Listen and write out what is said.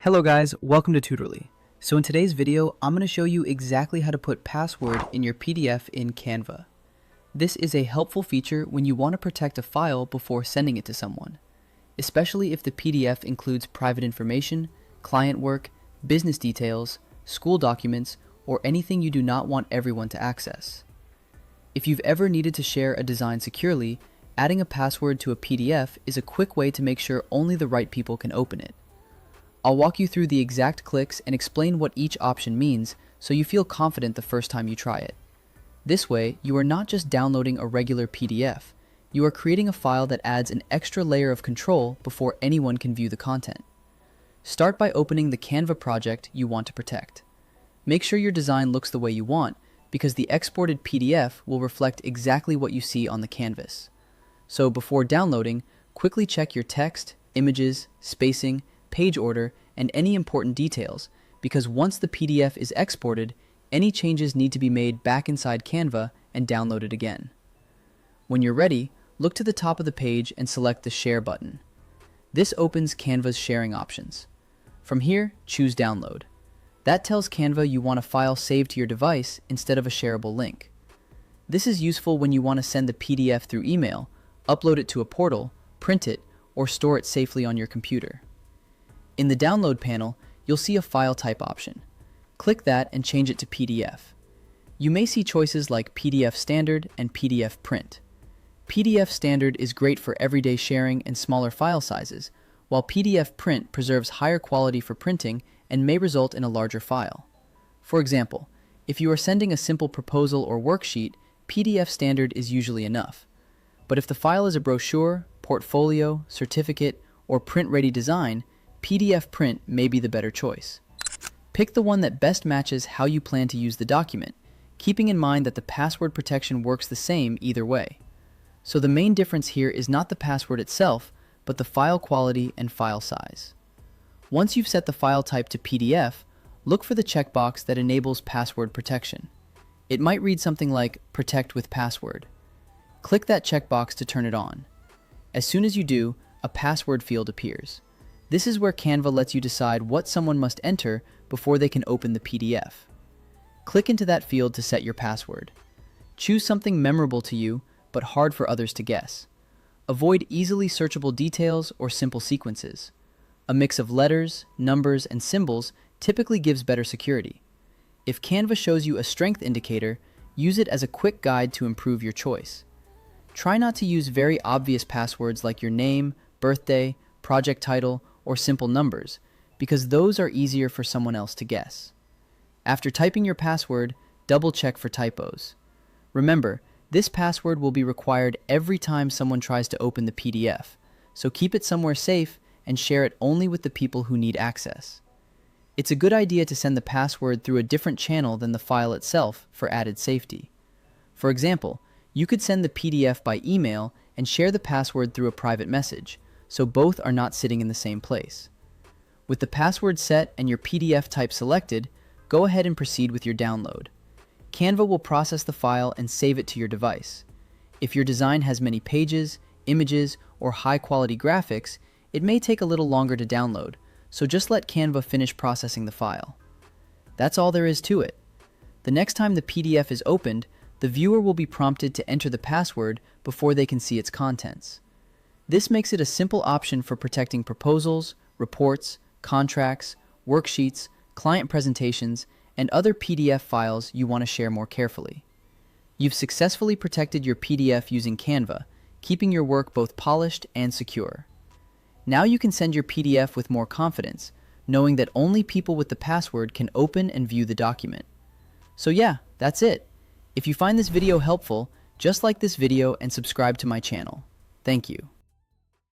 Hello guys, welcome to Tutorly. So in today's video, I'm going to show you exactly how to put password in your PDF in Canva. This is a helpful feature when you want to protect a file before sending it to someone, especially if the PDF includes private information, client work, business details, school documents, or anything you do not want everyone to access. If you've ever needed to share a design securely, adding a password to a PDF is a quick way to make sure only the right people can open it. I'll walk you through the exact clicks and explain what each option means so you feel confident the first time you try it. This way, you are not just downloading a regular PDF, you are creating a file that adds an extra layer of control before anyone can view the content. Start by opening the Canva project you want to protect. Make sure your design looks the way you want, because the exported PDF will reflect exactly what you see on the canvas. So before downloading, quickly check your text, images, spacing, page order, and any important details, because once the PDF is exported, any changes need to be made back inside Canva and downloaded again. When you're ready, look to the top of the page and select the Share button. This opens Canva's sharing options. From here, choose Download. That tells Canva you want a file saved to your device instead of a shareable link. This is useful when you want to send the PDF through email, upload it to a portal, print it, or store it safely on your computer. In the Download panel, you'll see a file type option. Click that and change it to PDF. You may see choices like PDF Standard and PDF Print. PDF Standard is great for everyday sharing and smaller file sizes, while PDF Print preserves higher quality for printing and may result in a larger file. For example, if you are sending a simple proposal or worksheet, PDF Standard is usually enough. But if the file is a brochure, portfolio, certificate, or print-ready design, PDF Print may be the better choice. Pick the one that best matches how you plan to use the document, keeping in mind that the password protection works the same either way. So the main difference here is not the password itself, but the file quality and file size. Once you've set the file type to PDF, look for the checkbox that enables password protection. It might read something like Protect with Password. Click that checkbox to turn it on. As soon as you do, a password field appears. This is where Canva lets you decide what someone must enter before they can open the PDF. Click into that field to set your password. Choose something memorable to you, but hard for others to guess. Avoid easily searchable details or simple sequences. A mix of letters, numbers, and symbols typically gives better security. If Canva shows you a strength indicator, use it as a quick guide to improve your choice. Try not to use very obvious passwords like your name, birthday, project title, or simple numbers, because those are easier for someone else to guess. After typing your password, double-check for typos. Remember, this password will be required every time someone tries to open the PDF, so keep it somewhere safe and share it only with the people who need access. It's a good idea to send the password through a different channel than the file itself for added safety. For example, you could send the PDF by email and share the password through a private message, so both are not sitting in the same place. With the password set and your PDF type selected, go ahead and proceed with your download. Canva will process the file and save it to your device. If your design has many pages, images, or high-quality graphics, it may take a little longer to download, so just let Canva finish processing the file. That's all there is to it. The next time the PDF is opened, the viewer will be prompted to enter the password before they can see its contents. This makes it a simple option for protecting proposals, reports, contracts, worksheets, client presentations, and other PDF files you want to share more carefully. You've successfully protected your PDF using Canva, keeping your work both polished and secure. Now you can send your PDF with more confidence, knowing that only people with the password can open and view the document. So yeah, that's it. If you find this video helpful, just like this video and subscribe to my channel. Thank you.